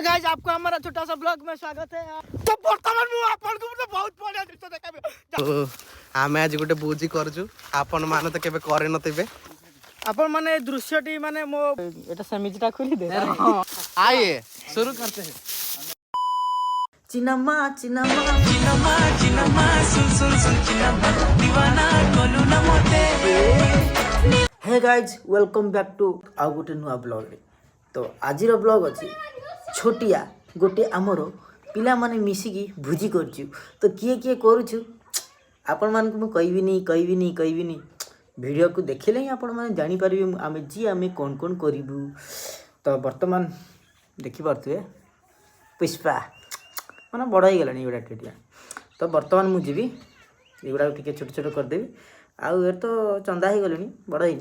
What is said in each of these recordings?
Guys आपको हमारा छोटा सा ब्लॉग में स्वागत है। तो वर्तमान मु आपन को तो बहुत बढ़िया दृश्य देखाबे। तो आमे आज गोटे भोजी करजु आपन माने तो केबे करे नथिबे अपन माने दृश्यटी माने मो एटा समिजटा खोली दे। आइए शुरू करते हैं। चिनमा चिनमा चिनमा चिनमा सुन सुन सुन चिनमा दीवाना कोलू न मोते। Hey guys welcome back to आउ गोटे नुआ ब्लॉग रे। तो आज ब्लॉग अच्छी छोटिया गोटे आमर पिला माने मिसिकी भुजी करछु। तो किए किए करूछु आपण मान को कहबी वीडियो को देखिले ही आपण माने जानि परिबे आमे जी आमे कोन कोन करिबु। तो वर्तमान देखि पारथुए पुष्पा माने बड़ ही गलानी एगुड़ा टेटिया। तो वर्तमान मु जीवी एगुड़ा टिके छोट छोट कर देबी। आउ ए तो चंदा ही गलनी बड़ ही।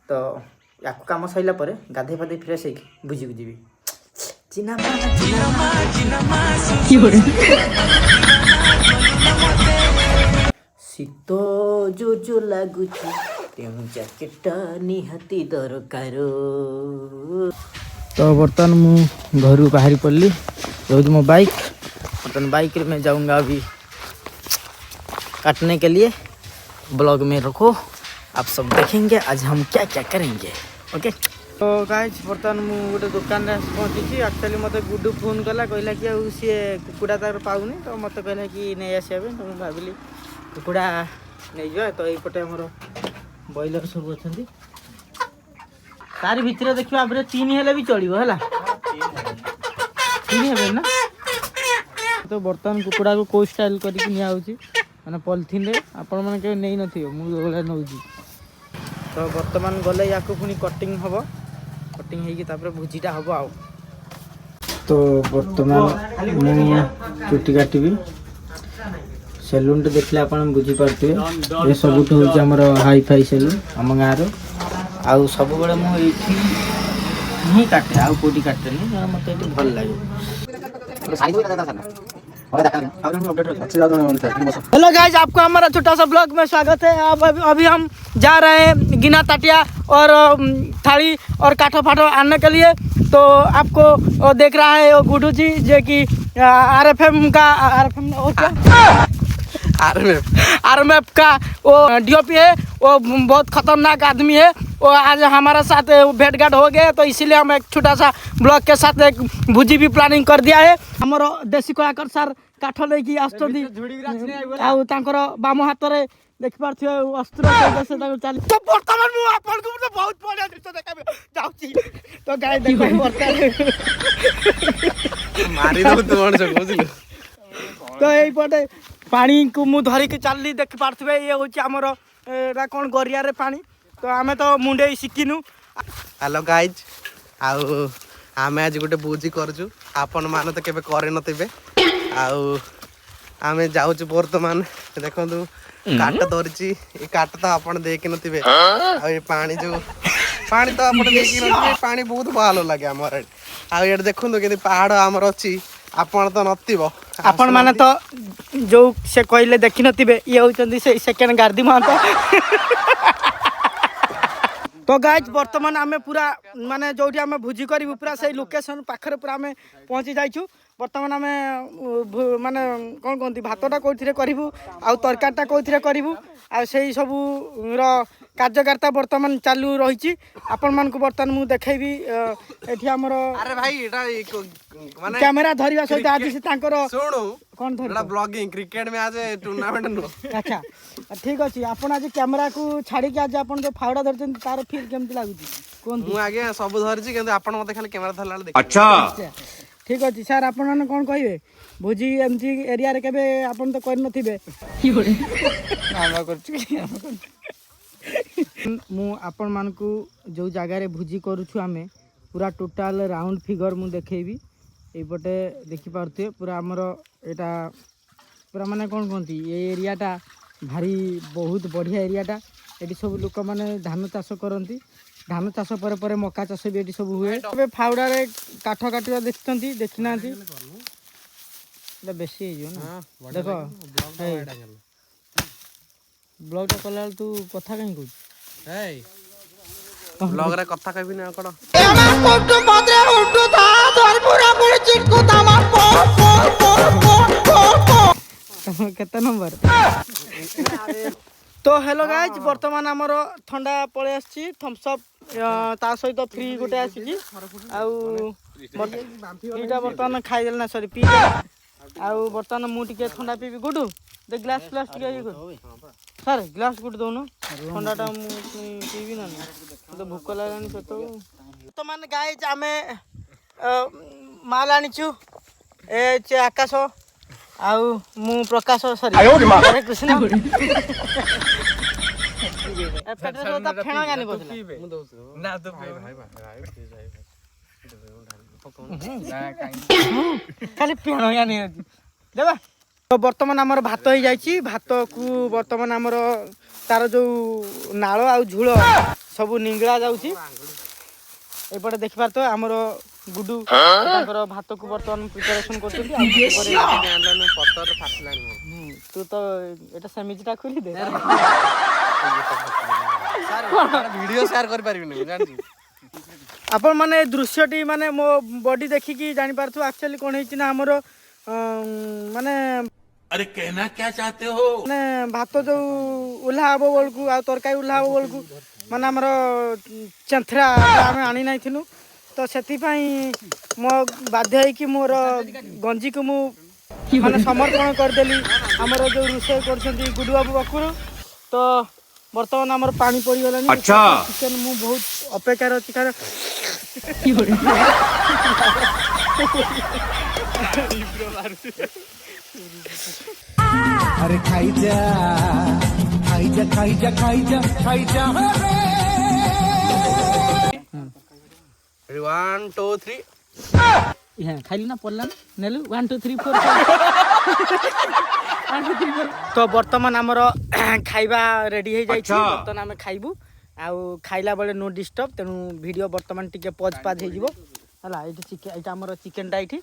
तो या काम सैला पर गाधे फाधे फ्रेश होगी भुजी को जीवी। शीत जो जो लगुच जैकेट निहाती दरकार। तो बर्तमान मु घर बाहरी पड़ली रोज मो बाइक बर्तमान बाइक में जाऊंगा अभी काटने के लिए। ब्लॉग में रखो आप सब देखेंगे आज हम क्या क्या करेंगे। ओके तो गाइस बर्तमान मु गोटे दुकान रे पहुंची। एक्चुअली मते गुड्डू फोन कला कहला कि सी कुकुड़ा तार पाऊनी। तो मत कहला कि नहीं आसिया। तो मैं भाविली कुकुड़ा नहीं जा। तो यपटे हमर बॉयलर सब अच्छी तार भितर देखिए आप तीन हेले भी चलो है तीन हे ना। तो बर्तमान कुकुड़ा को को स्टाइल करके निया माने पॉलिथिन रे आपण माने के नहीं नथियो मु ओला नउजी। तो बर्तमान गले या को पुनी कटिंग हबो कटिंग हेकी तापर भुजीटा हबो आउ। तो बर्तमान मु चुटी काटिबी सैलून देखले आपण बुझी पारते ये सब तो होची हमर हाई फाई सैलून हम गाँ रो। आउ सब बळे मु एठी नहीं काटे आउ कोटी काटे नहीं मते एठी भल लागे। हेलो गाइस आपको हमारा छोटा सा ब्लॉग में स्वागत है। अब अभी हम जा रहे हैं गिना ताटिया और थाली और काठो फाटो आने के लिए। तो आपको देख रहा है वो गुड्डू जी जो कि आरएफएम का आरएमएफ का वो डीओपी है। वो बहुत खतरनाक आदमी है। वो आज हमारे साथ भेंट घाट हो गए। तो इसीलिए हम एक छोटा सा ब्लॉग के साथ एक भुजी भी प्लानिंग कर दिया है। हमारा देशी कलाकार सार काठ लेकिन आसर बाम हाथ में देख पार्थे अस्त्र चली। तो बर्तमान मु आपन को तो बहुत बढ़िया दृश्य देखाबे जाउची। तो गाय देखो बर्तमान मारी दो तू मन से बुझिलो। तो एई पटे पानी को मु धरी के चलली देख पारथबे ये होची हमर एरा कोन गरिया रे पानी। तो आमे तो मुंडे सिकिनु। हेलो गाइज आउ आमे आज गोटे भोजी करजु आपन माने तो केबे करे नथिबे। आउ आमे जाउछु वर्तमान देखंतु काट धरची ए काट तो आपन देख नथिबे। आ ए पानी जो पानी तो आपन देख नथिबे पानी बहुत भालो लागे हमर। आ एड देखंतु केति पहाड़ हमर अछि आपन तो नथिबो। आपन माने तो जो से कहले देखि नथिबे ये होचंदी से सेकंड गार्दी मान। तो गाइज वर्तमान आमे पूरा माने जोठी आमे भुजी करिबु पूरा सही लोकेशन पाखरे पूरा आमे पहुंची जाइछु। वर्तमान आमे माने कोन कोंती भातटा कोथिरे करिबु आ तरकारीटा कोथिरे करिबु आ सेही सब रो कार्यकर्ता वर्तमान चालू रहिछि। आपन मान को वर्तमान मु देखैबी एठी हमरो अरे भाई एटा माने कैमरा धरिबा सहित आज से तांकर सुनु कोन धरि एटा ब्लॉगिंग क्रिकेट में आज टूर्नामेंट नो। अच्छा ठीक अछि। आपन आज कैमरा को छाडी के आज आपन जो फावड़ा धरछन तार फील केमति लागुछि कोन मु आगे सब धरछि किंतु आपन मते खाली कैमरा धरला देख। अच्छा ठीक अच्छे सर आपण मैंने कौन कहे भोजी एमती एरिया रे केबे आपण तो कर नथिबे मु आपण मान को जो जगह रे भोजी करूछु आमे पूरा टोटल राउंड फिगर मु देखेबी एपटे देखि पारथे पूरा हमर एटा पूरा माने कौन कहती ये एरियाटा भारी बहुत बढ़िया एरियाटा। एटी सब लोक माने धान चाष करती धान चाष पर मका चाष भी ये सब हुए। फावड़ा रे काठ काटिया देखते देखी ना बेसी देख ब्लॉग कला तू कथा कहीं कह ब्लॉग रे कथा कहबी ना कड़ केते नंबर तो हेलो गाइज वर्तमान आमर ठंडा पळे आछि थम्स अप ता सहित फ्री गोटे आछि आउ फ्रीटा वर्तमान खाइ देल ना सॉरी पी आउ वर्तमान मु टिके ठंडा पीबी गुडू दे ग्लास ग्लास टिके ये सर ग्लास गुड दोनो ठंडाटा मु पीबी ना तो भूख लागलानी सतो वर्तमान गाइज आमे माल आनिछु ए चे आकाश आउ मु प्रकाश सरी हरे कृष्ण पेट्रोल तो फेणा गानी बसला मु दोस ना तो खाली फेणा गानी देबा तो वर्तमान हमर भात हो जाईची भात को वर्तमान हमर तार जो नाळ आ झुळ सब निंगळा जाउची एपटे देख पार तो हमर गुडू ताकर भात को वर्तमान प्रिपरेशन करछथि आ पत्तर फाटलानी तू तो एटा समिजटा खुली दे वीडियो शेयर कर पारिबिनी जानछि आपण माने दृश्यटी माने मो बॉडी देखि कि जानि पारथु एक्चुअली कोन हेछि ना हमरो माने अरे कहना क्या चाहते हो माने भात जो उल्हाबो बोलकु आ तरकारी उल्हाबो बोलकु माने हमरो चंथरा आमे आनी नै थिनु तो सेति पई मो बाध्य है कि मोर गंजी को मु माने समर्पण कर देली हमरो जो रुसे करछंती गुडू बाबू बकुर तो वर्तमान हमर पानी पड़ी गलानी अच्छा चिकन मु बहुत अपेक्षा रछि कारण अरे खाई जा खाई जा खाई जा खाई जा खाई जा 1 2 3 यहाँ खाइली ना पड़ला नेलु 1 2 3 4 तो वर्तमान हमर खाइबा रेडी हो जाई छी वर्तमान हम खाइबू आउ खाइला बेले नो डिस्टर्ब तेनु वीडियो वर्तमान टिके पॉज पाज हे जिवो हला एठी चिकन एटा हमर चिकन टा एठी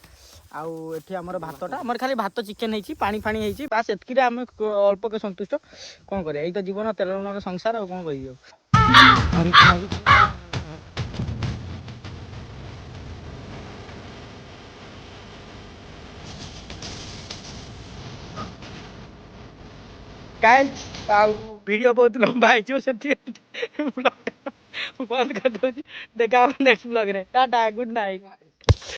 आउ एठी हमर भातटा हमर खाली भात चिकन हेची पानी पानी हेची बस एतकिरे हम अल्प के संतुष्ट कोन करे एई तो जीवन तेलना के संसार आ कोन कहियो अरे खाइ गाइस वीडियो बहुत लंबा है जो से बंद कर दो देखा नेक्स्ट ब्लॉग रे टाटा गुड नाइट।